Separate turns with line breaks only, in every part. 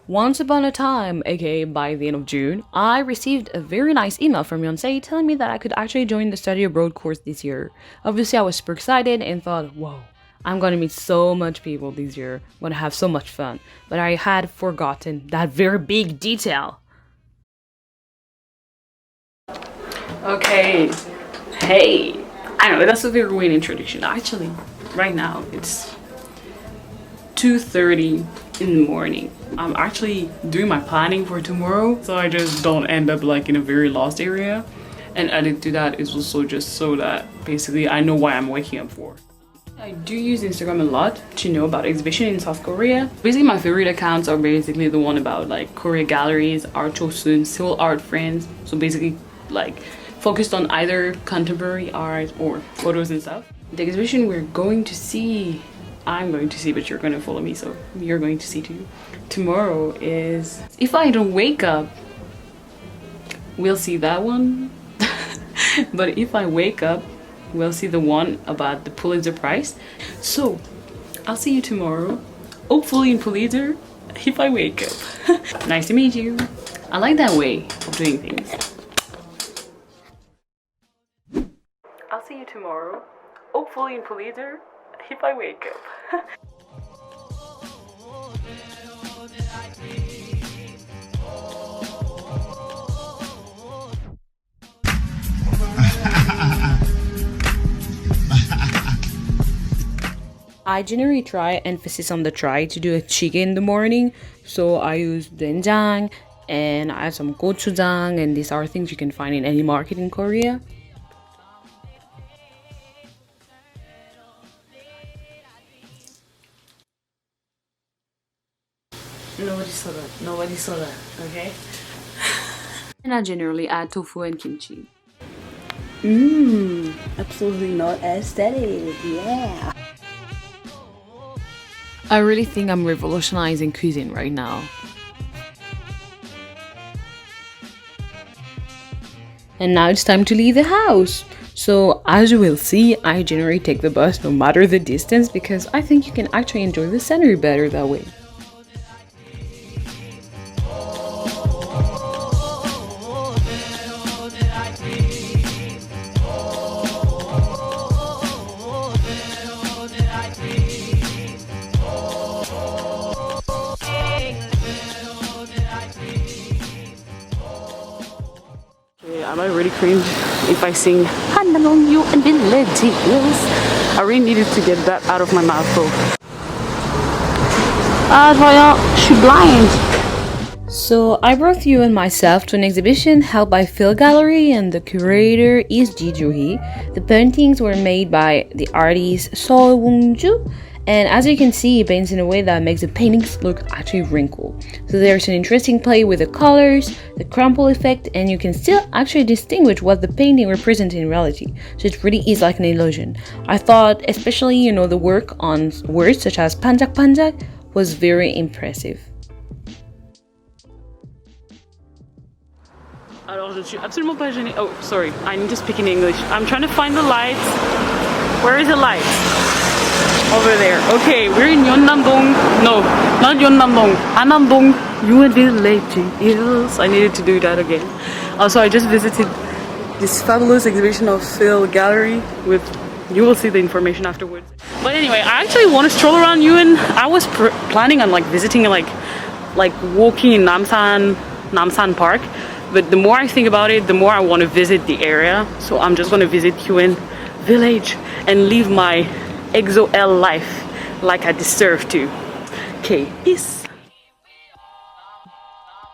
Once upon a time, aka by the end of June, I received a very nice email from Yonsei telling me that I could actually join the study abroad course this year. Obviously, I was super excited and thought, whoa, I'm gonna meet so much people this year, I'm gonna have so much fun. But I had forgotten that very big detail. Okay, hey, I know that's a very weird introduction. Actually, right now it's 2:30 in the morning. I'm actually doing my planning for tomorrow, so I just don't end up like in a very lost area. And added to that is also just so that basically I know why I'm waking up for. I do use Instagram a lot to know about exhibition in South Korea. Basically my favorite accounts are basically the one about like Korea galleries, Art Chosun, Seoul Art Friends. So basically like focused on either contemporary art or photos and stuff. The exhibition we're going to see, I'm going to see, but you're going to follow me, so you're going to see too. Tomorrow is, if I don't wake up, we'll see that one. But if I wake up, we'll see the one about the Pulitzer Prize. So I'll see you tomorrow, hopefully in Pulitzer, if I wake up. Nice to meet you. I like that way of doing things. I'll see you tomorrow, hopefully in Pulitzer, if I wake up. I generally try, emphasis on the try, to do a chicken in the morning. So I use doenjang and I have some gochujang, and these are things you can find in any market in Korea. Nobody saw that, okay? And I generally add tofu and kimchi. Absolutely not aesthetic, yeah. I really think I'm revolutionizing cuisine right now. And now it's time to leave the house. So as you will see, I generally take the bus no matter the distance because I think you can actually enjoy the scenery better that way. Am I really cringe if I sing Hanamong you and villages? I really needed to get that out of my mouth though. She's blind. So I brought you and myself to an exhibition held by Phil Gallery, and the curator is Ji Joo-hee. The paintings were made by the artist Seo Won-ju. And as you can see, he paints in a way that makes the paintings look actually wrinkled. So there's an interesting play with the colors, the crumple effect, and you can still actually distinguish what the painting represents in reality. So it really is like an illusion. I thought, especially, the work on words such as panjak panjak was very impressive. Alors, je suis absolument pas gênée. Oh, sorry, I need to speak in English. I'm trying to find the lights. Where is the light? Over there. Okay, we're in Yeonnam-dong. No, not Yeonnam-dong. Annam-dong UN Village. I needed to do that again. Also, I just visited this fabulous exhibition of Phil Gallery with. You will see the information afterwards. But anyway, I actually want to stroll around UN. I was planning on visiting like walking in Namsan Park. But the more I think about it, the more I want to visit the area. So I'm just going to visit UN Village and live my EXO-L life like I deserve to. Okay, peace.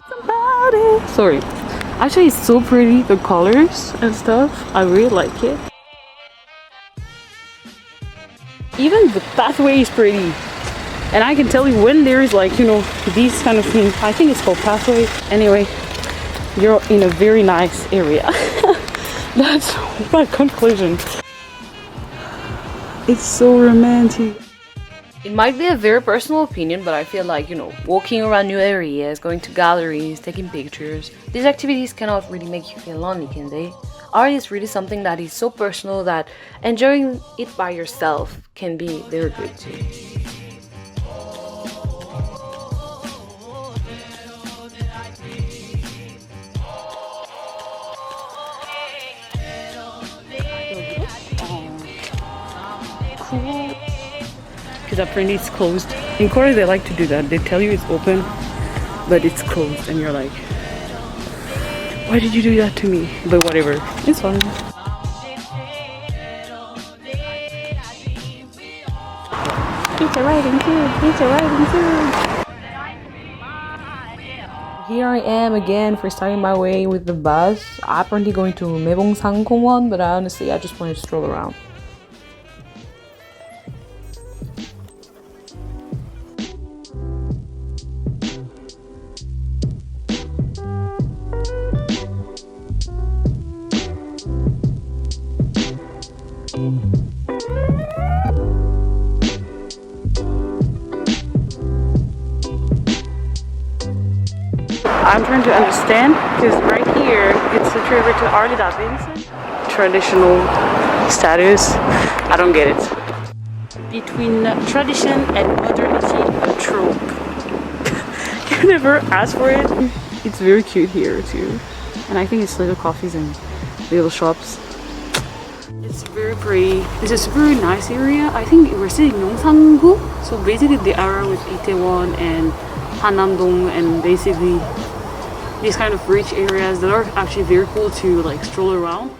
Somebody. Sorry. Actually, it's so pretty, the colors and stuff. I really like it. Even the pathway is pretty. And I can tell you when there is these kind of things. I think it's called pathway. Anyway, you're in a very nice area. That's my conclusion. It's so romantic. It might be a very personal opinion, but I feel like, walking around new areas, going to galleries, taking pictures, these activities cannot really make you feel lonely, can they? Art is really something that is so personal that enjoying it by yourself can be very good too. apparently it's closed. In Korea, they like to do that. They tell you it's open, but it's closed, and you're like, why did you do that to me? But whatever, it's fun. Pizza riding too. Pizza riding too. Here I am again for starting my way with the bus. I'm apparently going to Maebongsan Gongwon, but honestly, I just wanted to stroll around. I'm trying to understand because right here it's attributed to early Dhabitah traditional status. I don't get it. Between tradition and modernity, a trope. You never asked for it. It's very cute here too, and I think it's little coffees and little shops. It's very pretty. It's a super nice area. I think we're sitting in Yongsan-gu, so basically the area with Itaewon and Hanam-dong and basically these kind of rich areas that are actually very cool to like stroll around.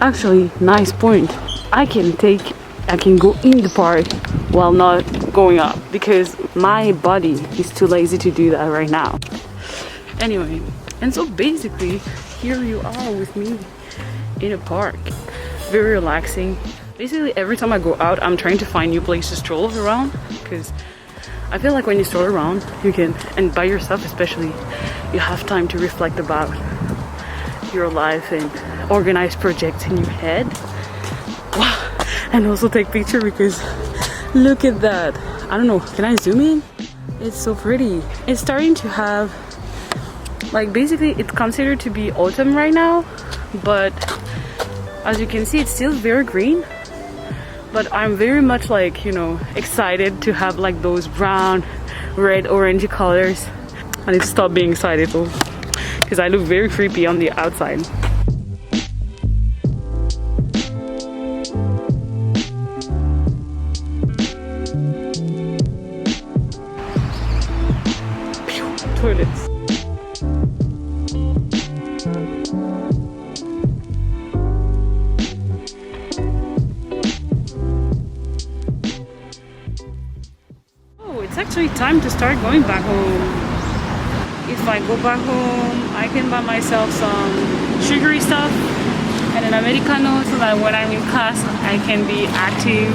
Actually, nice point. I can go in the park while not going up because my body is too lazy to do that right now. Anyway, and so basically here you are with me in a park. Very relaxing. Basically every time I go out, I'm trying to find new places to stroll around because I feel like when you stroll around, you can, and by yourself especially, you have time to reflect about your life and organize projects in your head. Wow. And also take picture because look at that. I don't know, can I zoom in? It's so pretty. It's starting to have, like basically it's considered to be autumn right now, but as you can see, it's still very green. But I'm very much like, you know, excited to have like those brown, red, orangey colors. I need to stop being excited though, because I look very creepy on the outside. Toilets. It's actually time to start going back home. If I go back home, I can buy myself some sugary stuff and an Americano so that when I'm in class, I can be active.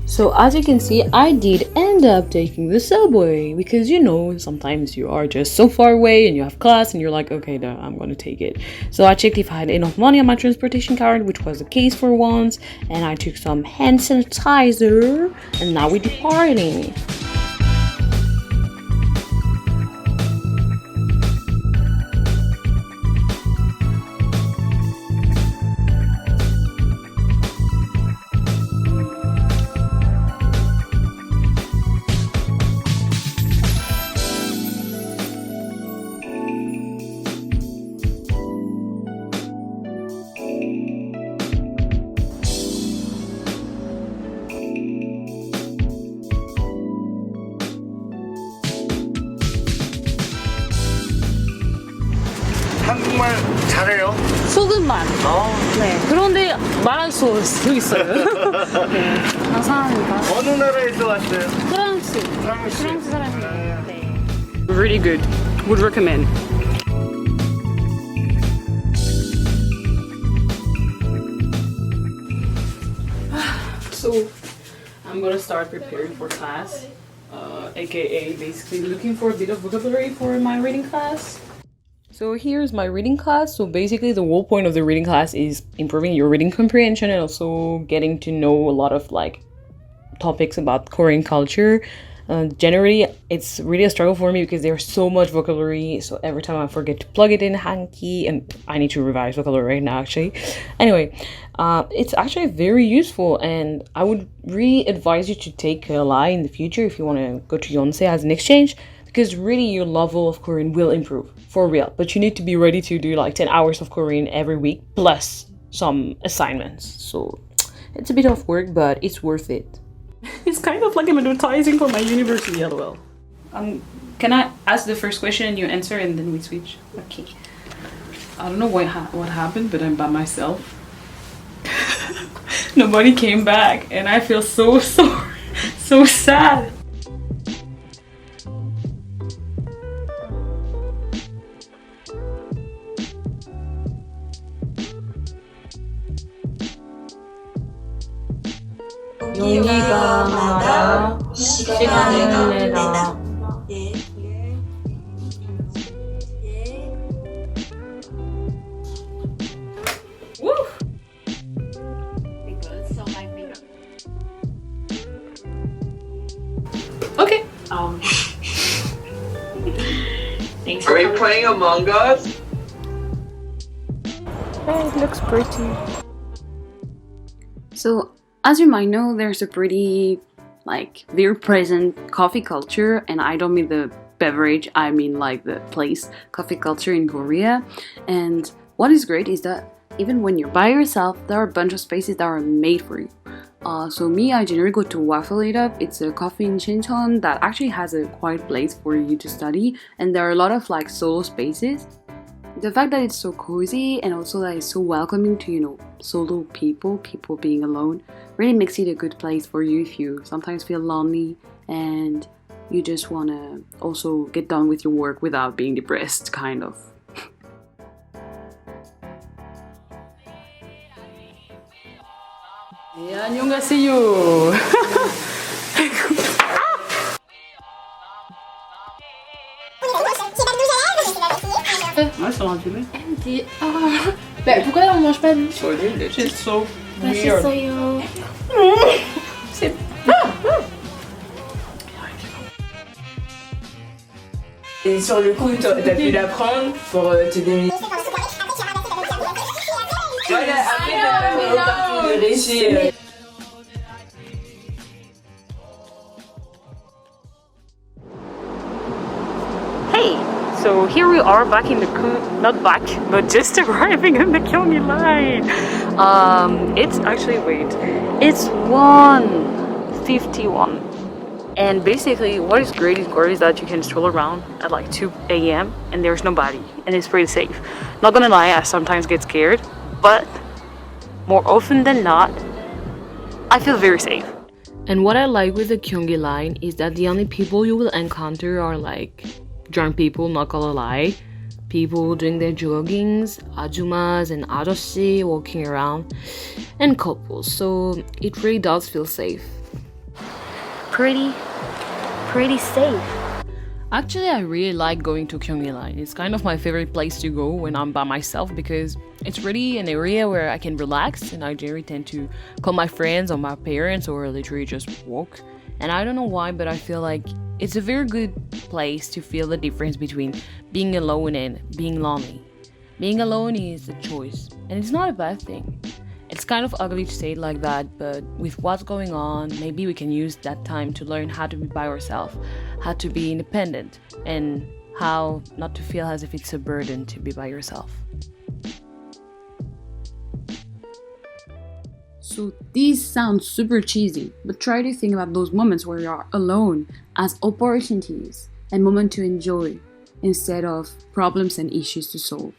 So as you can see, I did end up taking the subway because, you know, sometimes you are just so far away and you have class and you're like, okay, I'm gonna take it. So I checked if I had enough money on my transportation card, which was the case for once, and I took some hand sanitizer, and now we're departing.
한국말 잘해요?
소금만. 네. 그런데 말할 수 있어요. 네. 감사합니다.
어느 나라에서 왔어요?
프랑스.
프랑스.
프랑스 사람이에요. 네. Really good. Would recommend. So I'm gonna start preparing for class, aka basically looking for a bit of vocabulary for my reading class. So here's my reading class. So basically the whole point of the reading class is improving your reading comprehension and also getting to know a lot of like topics about Korean culture.
Generally, it's really a struggle for me because there's so much vocabulary. So every time I forget to plug it in Hanki, and I need to revise vocabulary right now, actually. Anyway, it's actually very useful, and I would really advise you to take a lie in the future if you want to go to Yonsei as an exchange, because really your level of Korean will improve for real. But you need to be ready to do like 10 hours of Korean every week plus some assignments. So it's a bit of work, but it's worth it.
It's kind of like I'm advertising for my university, lol. Can I ask the first question and you answer and then we switch? Okay. I don't know what happened, but I'm by myself. Nobody came back and I feel so sorry, so sad.
용기가 많아 시간을 내다.
Woo! Okay. Thanks.
Are we playing Among Us?
It looks pretty. So, as you might know, there's a pretty, very present coffee culture, and I don't mean the beverage, I mean like the place coffee culture in Korea. And what is great is that even when you're by yourself, there are a bunch of spaces that are made for you. So me, I generally go to Waffle It Up. It's a coffee in Shincheon that actually has a quiet place for you to study, and there are a lot of solo spaces. The fact that it's so cozy and also that it's so welcoming to, solo people being alone, really makes it a good place for you if you sometimes feel lonely and you just want to also get done with your work without being depressed, kind of. Yeah, 안녕하세요. Ouais, c'est l'enculé.
Pourquoi on mange pas nous?
It's so weird. C'est...
Et sur le coup, t'as pu la prendre pour te démuniser. Voilà, après t'as partie de réussir.
Hey, so here we are back in the not back, but just arriving in the Gyeonggi line. It's actually it's 1:51, and basically what is great in Korea is that you can stroll around at 2 a.m. and there's nobody, and it's pretty safe. Not gonna lie, I sometimes get scared, but more often than not, I feel very safe.
And what I like with the Gyeonggi line is that the only people you will encounter are drunk people, not gonna lie, people doing their joggings, ajumas and ajoshi walking around, and couples, so it really does feel safe.
Pretty safe.
Actually, I really like going to Gyeonggi line. It's kind of my favorite place to go when I'm by myself because it's really an area where I can relax, and I generally tend to call my friends or my parents or literally just walk. And I don't know why, but I feel like it's a very good place to feel the difference between being alone and being lonely. Being alone is a choice, and it's not a bad thing. It's kind of ugly to say it like that, but with what's going on, maybe we can use that time to learn how to be by ourselves, how to be independent, and how not to feel as if it's a burden to be by yourself.
So these sound super cheesy, but try to think about those moments where you are alone as opportunities and moments to enjoy instead of problems and issues to solve.